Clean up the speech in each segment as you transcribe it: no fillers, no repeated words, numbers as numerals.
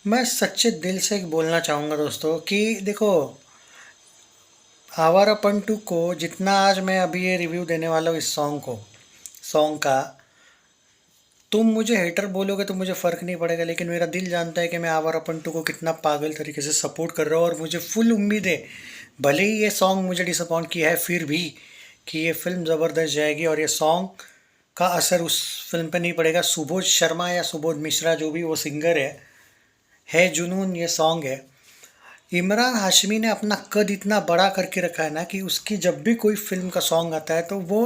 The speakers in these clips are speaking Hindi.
मैं सच्चे दिल से बोलना चाहूँगा दोस्तों कि देखो, आवारापन टू को जितना आज मैं अभी ये रिव्यू देने वाला हूँ इस सॉन्ग का, तुम मुझे हेटर बोलोगे तो मुझे फ़र्क नहीं पड़ेगा, लेकिन मेरा दिल जानता है कि मैं आवारापन टू को कितना पागल तरीके से सपोर्ट कर रहा हूँ और मुझे फुल उम्मीद है, भले ही ये सॉन्ग मुझे डिसअपॉइंट किया है फिर भी, कि ये फिल्म ज़बरदस्त जाएगी और ये सॉन्ग का असर उस फिल्म पे नहीं पड़ेगा। सुबोध शर्मा या सुबोध मिश्रा जो भी वो सिंगर है जुनून ये सॉन्ग है। इमरान हाशमी ने अपना कद इतना बड़ा करके रखा है ना कि उसकी जब भी कोई फिल्म का सॉन्ग आता है तो वो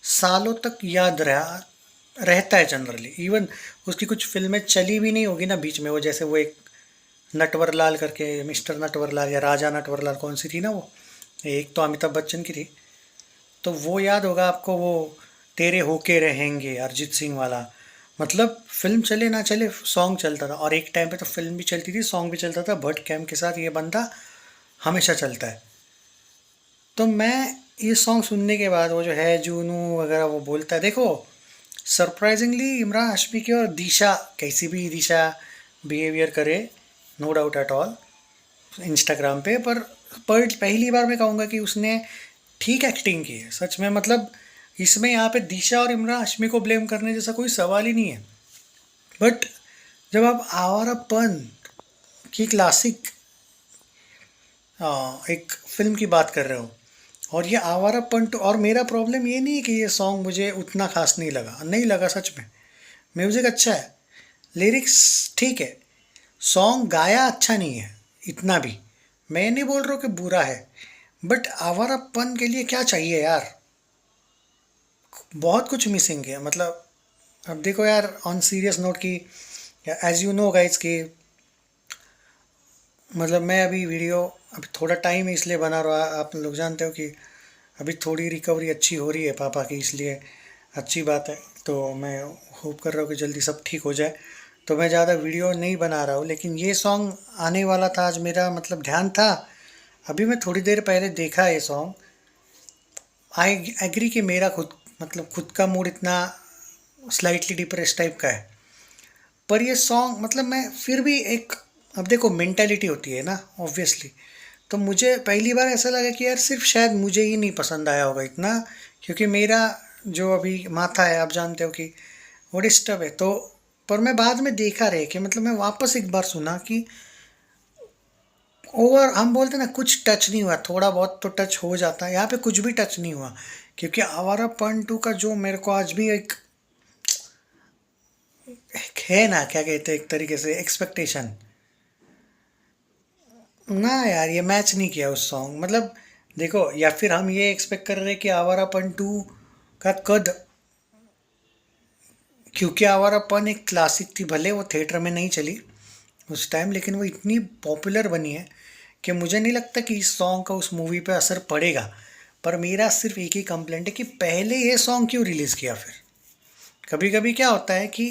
सालों तक याद रहता है जनरली। इवन उसकी कुछ फिल्में चली भी नहीं होगी ना बीच में, वो जैसे वो एक नटवरलाल करके, मिस्टर नटवरलाल या राजा नटवरलाल, कौन सी थी ना वो, एक तो अमिताभ बच्चन की थी, तो वो याद होगा आपको, वो तेरे होके रहेंगे अरिजीत सिंह वाला। मतलब फिल्म चले ना चले सॉन्ग चलता था, और एक टाइम पे तो फिल्म भी चलती थी सॉन्ग भी चलता था, बट कैम के साथ ये बंदा हमेशा चलता है। तो मैं ये सॉन्ग सुनने के बाद वो जो है जूनू वगैरह वो बोलता है, देखो सरप्राइजिंगली इमरान हाशमी की और दिशा, कैसी भी दिशा बिहेवियर करे, no doubt at all Instagram पे, पर पहली बार मैं कहूँगा कि उसने ठीक एक्टिंग की है सच में। मतलब इसमें यहाँ पे दिशा और इमरान हाशमी को ब्लेम करने जैसा कोई सवाल ही नहीं है। बट जब आप आवारापन की क्लासिक एक फिल्म की बात कर रहे हो, और ये आवारापन टू, और मेरा प्रॉब्लम ये नहीं है कि ये सॉन्ग मुझे उतना खास नहीं लगा सच में। म्यूज़िक अच्छा है, लिरिक्स ठीक है, सॉन्ग गाया अच्छा नहीं है इतना भी, मैं नहीं बोल रहा हूँ कि बुरा है, बट आवारापन के लिए क्या चाहिए यार, बहुत कुछ मिसिंग है। मतलब अब देखो यार, ऑन सीरियस नोट की, एज यू नो गाइज कि मतलब मैं अभी वीडियो, अभी थोड़ा टाइम इसलिए बना रहा, आप लोग जानते हो कि अभी थोड़ी रिकवरी अच्छी हो रही है पापा की, इसलिए अच्छी बात है। तो मैं होप कर रहा हूँ कि जल्दी सब ठीक हो जाए, तो मैं ज़्यादा वीडियो नहीं बना रहा हूँ। लेकिन ये सॉन्ग आने वाला था आज, मेरा मतलब ध्यान था, अभी मैं थोड़ी देर पहले देखा ये सॉन्ग। आई एग्री कि मेरा खुद का मूड इतना स्लाइटली डिप्रेस टाइप का है, पर ये सॉन्ग मतलब मैं फिर भी एक, अब देखो मेंटेलिटी होती है ना ऑब्वियसली, तो मुझे पहली बार ऐसा लगा कि यार सिर्फ शायद मुझे ही नहीं पसंद आया होगा इतना, क्योंकि मेरा जो अभी माथा है आप जानते हो कि वो डिस्टर्ब है। तो पर मैं बाद में देखा रहे कि मतलब मैं वापस एक बार सुना कि ओवर, हम बोलते हैं ना कुछ टच नहीं हुआ, थोड़ा बहुत तो टच हो जाता है, यहाँ पे कुछ भी टच नहीं हुआ। क्योंकि आवारा पन टू का जो मेरे को आज भी एक है ना, क्या कहते हैं, एक तरीके से एक्सपेक्टेशन ना यार, ये मैच नहीं किया उस सॉन्ग। मतलब देखो, या फिर हम ये एक्सपेक्ट कर रहे हैं कि आवारापन टू का कद, क्योंकि आवारापन एक क्लासिक थी, भले वो थिएटर में नहीं चली उस टाइम, लेकिन वो इतनी पॉपुलर बनी है कि मुझे नहीं लगता कि इस सॉन्ग का उस मूवी पे असर पड़ेगा। पर मेरा सिर्फ एक ही कंप्लेंट है कि पहले ये सॉन्ग क्यों रिलीज़ किया फिर। कभी कभी क्या होता है कि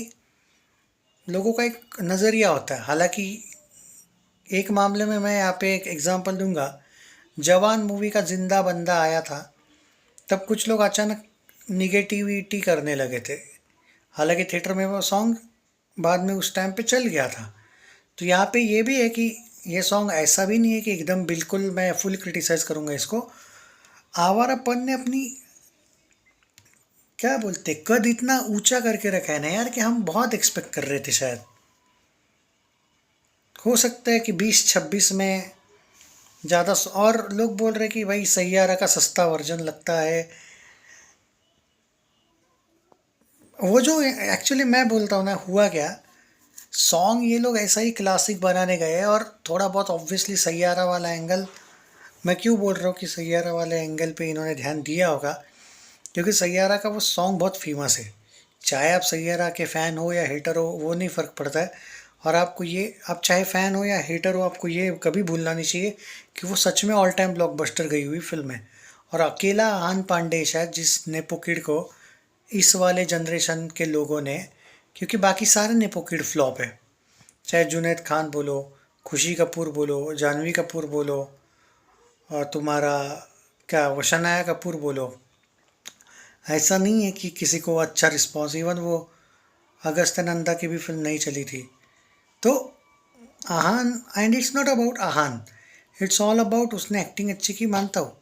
लोगों का एक नज़रिया होता है, हालांकि एक मामले में मैं यहाँ पे एक एग्जांपल दूंगा। जवान मूवी का जिंदा बंदा आया था, तब कुछ लोग अचानक निगेटिविटी करने लगे थे, हालांकि थिएटर में वो सॉन्ग बाद में उस टाइम पे चल गया था। तो यहाँ पे ये भी है कि ये सॉन्ग ऐसा भी नहीं है कि एकदम बिल्कुल मैं फुल क्रिटिसाइज करूँगा इसको। आवारापन ने अपनी, क्या बोलते, कद इतना ऊंचा करके रखा है ना यार, कि हम बहुत एक्सपेक्ट कर रहे थे शायद। हो सकता है कि 2026 में ज़्यादा, और लोग बोल रहे कि भाई सैयारा का सस्ता वर्जन लगता है। वो जो एक्चुअली मैं बोलता हूँ ना, हुआ क्या, सॉन्ग ये लोग ऐसा ही क्लासिक बनाने गए, और थोड़ा बहुत ऑब्वियसली सैयारा वाला एंगल, मैं क्यों बोल रहा हूँ कि सैयारा वाले एंगल पे इन्होंने ध्यान दिया होगा, क्योंकि सैयारा का वो सॉन्ग बहुत फेमस है। चाहे आप सैयारा के फ़ैन हो या हेटर हो, वो नहीं फ़र्क पड़ता है। और आपको ये, आप चाहे फ़ैन हो या हेटर हो, आपको ये कभी भूलना नहीं चाहिए कि वो सच में ऑल टाइम ब्लॉकबस्टर गई हुई फिल्म है। और अकेला आन पांडे शायद जिस नेपो किड को इस वाले जनरेशन के लोगों ने, क्योंकि बाकी सारे नेपो किड फ्लॉप है, चाहे जुनैद खान बोलो, खुशी कपूर बोलो, जानवी कपूर बोलो, और तुम्हारा क्या वो शनाया कपूर बोलो, ऐसा नहीं है कि किसी को अच्छा रिस्पॉन्स, इवन वो अगस्त नंदा की भी फिल्म नहीं चली थी। तो Ahan, and it's not about Ahan, it's all about उसने एक्टिंग अच्छी की, मानता हूँ।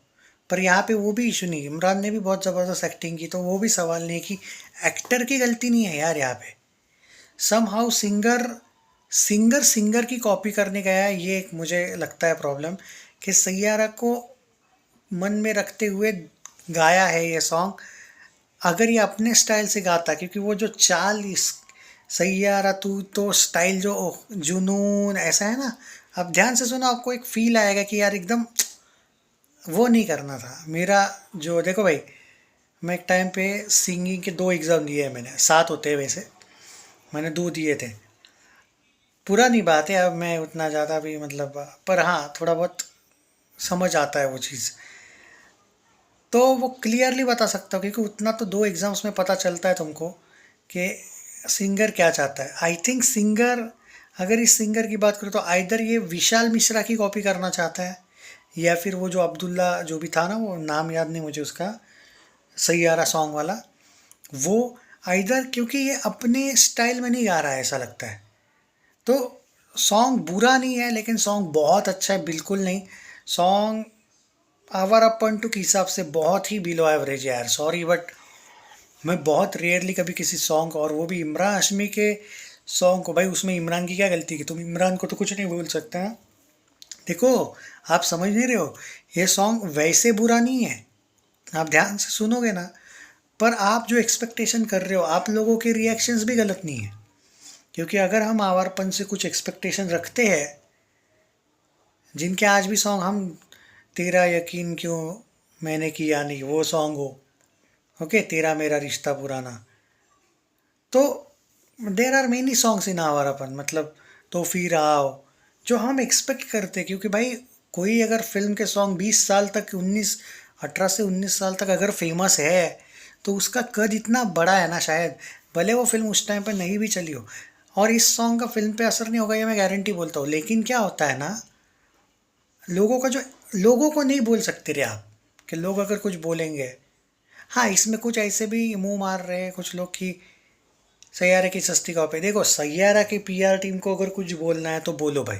पर यहाँ पे वो भी इशू नहीं, इमरान ने भी बहुत ज़बरदस्त एक्टिंग की, तो वो भी सवाल नहीं है कि एक्टर की गलती नहीं है यार यहाँ पे। सम हाउ सिंगर की कॉपी करने गया है, ये एक मुझे लगता है प्रॉब्लम, कि सैयारा को मन में रखते हुए गाया है ये सॉन्ग। अगर ये अपने स्टाइल से गाता, क्योंकि वो जो चाल इस सैयारा तू तो स्टाइल जो जुनून ऐसा है ना, अब ध्यान से सुनो आपको एक फील आएगा कि यार एकदम वो नहीं करना था मेरा। जो देखो भाई, मैं एक टाइम पे सिंगिंग के 2 एग्ज़ाम दिए हैं मैंने, 7 होते हैं वैसे, मैंने 2 दिए थे। पुरानी बात है, अब मैं उतना ज़्यादा भी मतलब, पर हाँ थोड़ा बहुत समझ आता है वो चीज़। तो वो क्लियरली बता सकता हूँ, क्योंकि उतना तो 2 एग्ज़ाम्स में पता चलता है तुमको कि सिंगर क्या चाहता है। आई थिंक सिंगर, अगर इस सिंगर की बात करूँ तो आइदर ये विशाल मिश्रा की कॉपी करना चाहता है, या फिर वो जो अब्दुल्ला जो भी था ना, वो नाम याद नहीं मुझे उसका, सैयारा सॉन्ग वाला, वो आइदर, क्योंकि ये अपने स्टाइल में नहीं गा रहा है ऐसा लगता है। तो सॉन्ग बुरा नहीं है, लेकिन सॉन्ग बहुत अच्छा है बिल्कुल नहीं। सॉन्ग आवारा पंटू के हिसाब से बहुत ही बिलो एवरेज है यार, सॉरी बट मैं बहुत रेयरली कभी किसी सॉन्ग, और वो भी इमरान हाशमी के सॉन्ग को, भाई उसमें इमरान की क्या गलती की, तुम इमरान को तो कुछ नहीं बोल सकते हैं। देखो, आप समझ नहीं रहे हो, ये सॉन्ग वैसे बुरा नहीं है, आप ध्यान से सुनोगे ना, पर आप जो एक्सपेक्टेशन कर रहे हो, आप लोगों के रिएक्शंस भी गलत नहीं है। क्योंकि अगर हम आवारपन से कुछ एक्सपेक्टेशन रखते हैं, जिनके आज भी सॉन्ग हम, तेरा यकीन क्यों मैंने किया नहीं, वो सॉन्ग हो, ओके, तेरा मेरा रिश्ता पुराना, तो there are many songs in Awarapan, मतलब तो फिर आओ, जो हम एक्सपेक्ट करते, क्योंकि भाई कोई अगर फिल्म के सॉन्ग 20 साल तक, 18 से 19 साल तक अगर फेमस है, तो उसका कद इतना बड़ा है ना, शायद भले वो फिल्म उस टाइम पर नहीं भी चली हो, और इस सॉन्ग का फिल्म पे असर नहीं होगा ये मैं गारंटी बोलता हूँ। लेकिन क्या होता है ना, लोगों का जो, लोगों को नहीं बोल सकते रे आप, कि लोग अगर कुछ बोलेंगे, हाँ इसमें कुछ ऐसे भी मुंह मार रहे हैं कुछ लोग कि सैयारा की सस्ती कॉपी। देखो, सैयारा की पीआर टीम को अगर कुछ बोलना है तो बोलो भाई,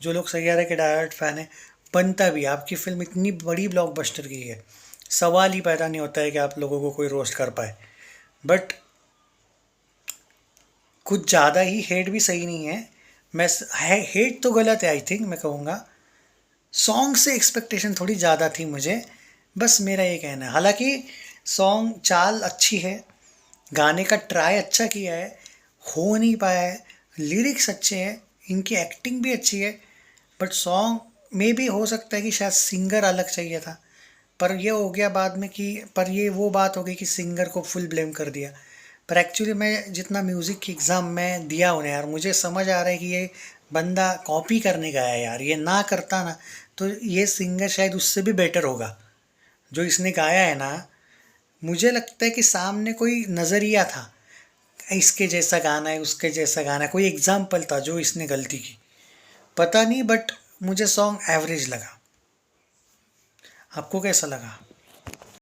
जो लोग सैयारा के डायरेक्ट फैन है, बनता भी, आपकी फिल्म इतनी बड़ी ब्लॉकबस्टर की है, सवाल ही पैदा नहीं होता है कि आप लोगों को कोई रोस्ट कर पाए। बट कुछ ज़्यादा ही हेट भी सही नहीं है। मैं हेट तो गलत है, आई थिंक मैं कहूँगा सॉन्ग से एक्सपेक्टेशन थोड़ी ज़्यादा थी मुझे, बस मेरा ये कहना है। हालांकि सॉन्ग चाल अच्छी है, गाने का ट्राई अच्छा किया है, हो नहीं पाया है, लिरिक्स अच्छे हैं, इनकी एक्टिंग भी अच्छी है, बट सॉन्ग में भी हो सकता है कि शायद सिंगर अलग चाहिए था। पर ये हो गया बाद में कि, पर ये वो बात हो गई कि सिंगर को फुल ब्लेम कर दिया। पर एक्चुअली मैं जितना म्यूज़िक की एग्ज़ाम में दिया उन्हें यार, मुझे समझ आ रहा है कि ये बंदा कॉपी करने गया है यार, ये ना करता ना तो ये सिंगर शायद उससे भी बेटर होगा जो इसने गाया है ना। मुझे लगता है कि सामने कोई नज़रिया था, इसके जैसा गाना है, उसके जैसा गाना है, कोई एग्जाम्पल था जो इसने गलती की, पता नहीं, बट मुझे सॉन्ग एवरेज लगा। आपको कैसा लगा?